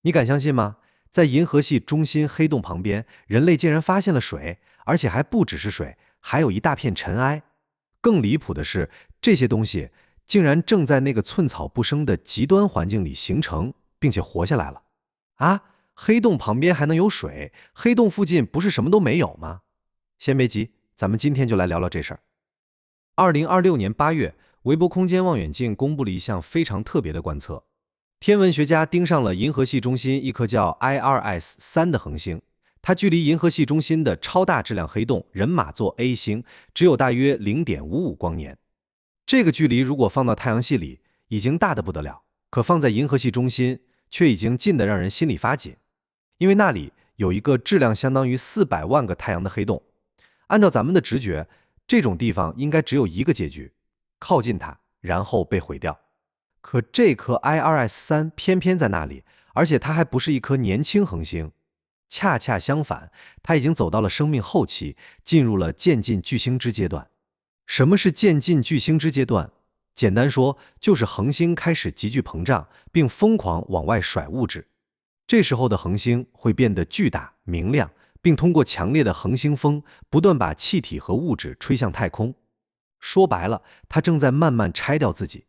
你敢相信吗？在银河系中心黑洞旁边，人类竟然发现了水，而且还不只是水，还有一大片尘埃。更离谱的是，这些东西竟然正在那个寸草不生的极端环境里形成，并且活下来了。啊，黑洞旁边还能有水？黑洞附近不是什么都没有吗？先别急，咱们今天就来聊聊这事儿。2026年8月，韦伯空间望远镜公布了一项非常特别的观测。天文学家盯上了银河系中心一颗叫 IRS-3的恒星，它距离银河系中心的超大质量黑洞人马座 A 星只有大约0.55光年。这个距离如果放到太阳系里，已经大得不得了，可放在银河系中心，却已经近得让人心里发紧，因为那里有一个质量相当于400万个太阳的黑洞。按照咱们的直觉，这种地方应该只有一个结局：靠近它，然后被毁掉。可这颗 IRS-3偏偏在那里，而且它还不是一颗年轻恒星，恰恰相反，它已经走到了生命后期，进入了渐进巨星之阶段。什么是渐进巨星之阶段？简单说，就是恒星开始急剧膨胀，并疯狂往外甩物质。这时候的恒星会变得巨大、明亮，并通过强烈的恒星风，不断把气体和物质吹向太空。说白了，它正在慢慢拆掉自己。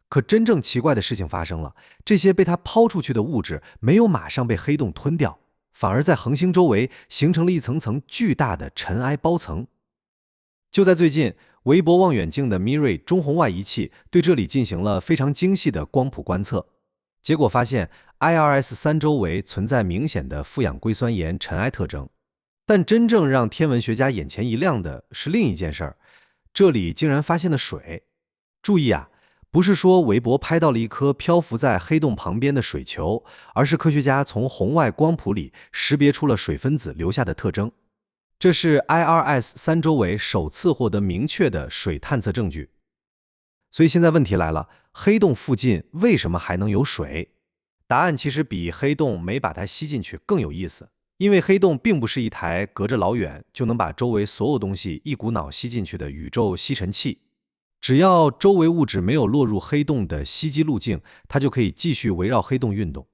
可真正奇怪的事情发生了，这些被它抛出去的物质没有马上被黑洞吞掉，反而在恒星周围形成了一层层巨大的尘埃包层。就在最近，韦伯望远镜的 MIRI 中红外仪器对这里进行了非常精细的光谱观测，结果发现 IRS-3周围存在明显的负氧硅酸盐尘埃特征。但真正让天文学家眼前一亮的是另一件事儿，这里竟然发现了水。注意啊，不是说韦伯拍到了一颗漂浮在黑洞旁边的水球，而是科学家从红外光谱里识别出了水分子留下的特征。这是 IRS-3周围首次获得明确的水探测证据。所以现在问题来了，黑洞附近为什么还能有水？答案其实比黑洞没把它吸进去更有意思，因为黑洞并不是一台隔着老远就能把周围所有东西一股脑吸进去的宇宙吸尘器。只要周围物质没有落入黑洞的吸积路径，它就可以继续围绕黑洞运动。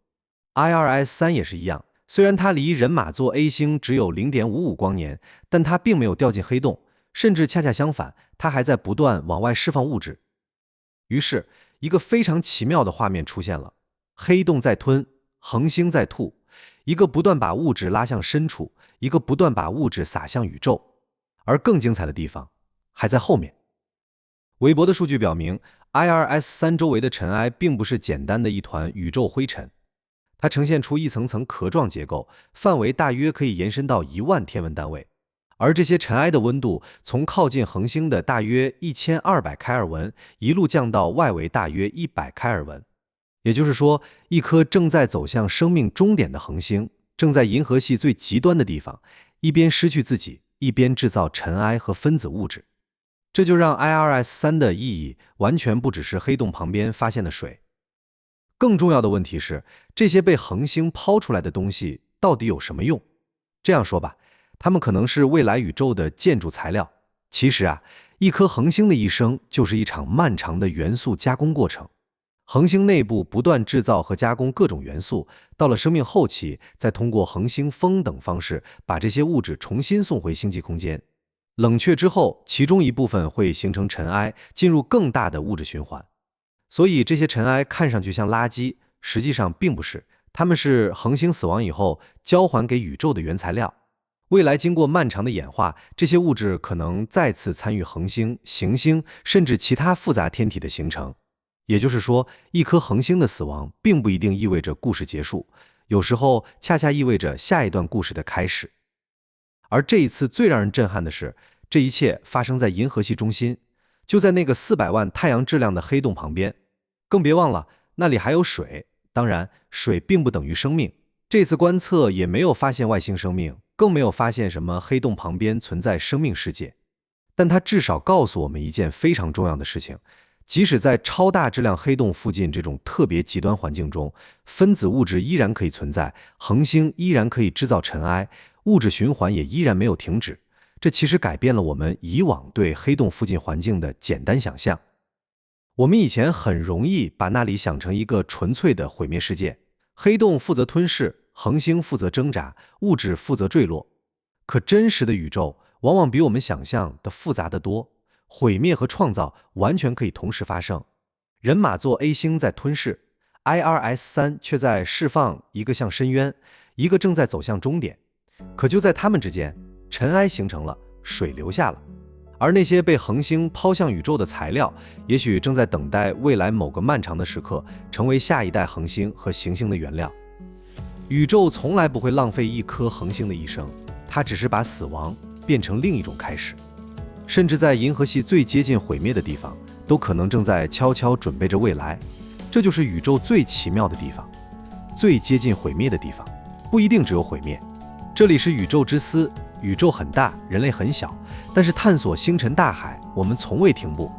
IRS-3也是一样，虽然它离人马座 A 星只有0.55光年，但它并没有掉进黑洞，甚至恰恰相反，它还在不断往外释放物质。于是，一个非常奇妙的画面出现了：黑洞在吞，恒星在吐，一个不断把物质拉向深处，一个不断把物质撒向宇宙。而更精彩的地方还在后面。韦伯的数据表明 ，IRS-3周围的尘埃并不是简单的一团宇宙灰尘，它呈现出一层层壳状结构，范围大约可以延伸到10000天文单位。而这些尘埃的温度从靠近恒星的大约1200开尔文，一路降到外围大约100开尔文。也就是说，一颗正在走向生命终点的恒星，正在银河系最极端的地方，一边失去自己，一边制造尘埃和分子物质。这就让 IRS-3的意义完全不只是黑洞旁边发现的水。更重要的问题是，这些被恒星抛出来的东西到底有什么用？这样说吧，它们可能是未来宇宙的建筑材料。其实啊，一颗恒星的一生就是一场漫长的元素加工过程。恒星内部不断制造和加工各种元素，到了生命后期，再通过恒星风等方式把这些物质重新送回星际空间。冷却之后，其中一部分会形成尘埃，进入更大的物质循环。所以这些尘埃看上去像垃圾，实际上并不是，它们是恒星死亡以后交还给宇宙的原材料。未来经过漫长的演化，这些物质可能再次参与恒星、行星甚至其他复杂天体的形成。也就是说，一颗恒星的死亡并不一定意味着故事结束，有时候恰恰意味着下一段故事的开始。而这一次最让人震撼的是，这一切发生在银河系中心，就在那个400万太阳质量的黑洞旁边。更别忘了，那里还有水。当然，水并不等于生命。这次观测也没有发现外星生命，更没有发现什么黑洞旁边存在生命世界。但它至少告诉我们一件非常重要的事情，即使在超大质量黑洞附近这种特别极端环境中，分子物质依然可以存在，恒星依然可以制造尘埃，物质循环也依然没有停止。这其实改变了我们以往对黑洞附近环境的简单想象。我们以前很容易把那里想成一个纯粹的毁灭世界，黑洞负责吞噬，恒星负责挣扎，物质负责坠落。可真实的宇宙往往比我们想象的复杂得多，毁灭和创造完全可以同时发生。人马座 A 星在吞噬，IRS-3却在释放一个向深渊，一个正在走向终点。可就在它们之间，尘埃形成了，水留下了。而那些被恒星抛向宇宙的材料，也许正在等待未来某个漫长的时刻，成为下一代恒星和行星的原料。宇宙从来不会浪费一颗恒星的一生，它只是把死亡变成另一种开始。甚至在银河系最接近毁灭的地方，都可能正在悄悄准备着未来。这就是宇宙最奇妙的地方。最接近毁灭的地方，不一定只有毁灭。这里是宇宙之思，宇宙很大，人类很小，但是探索星辰大海，我们从未停步。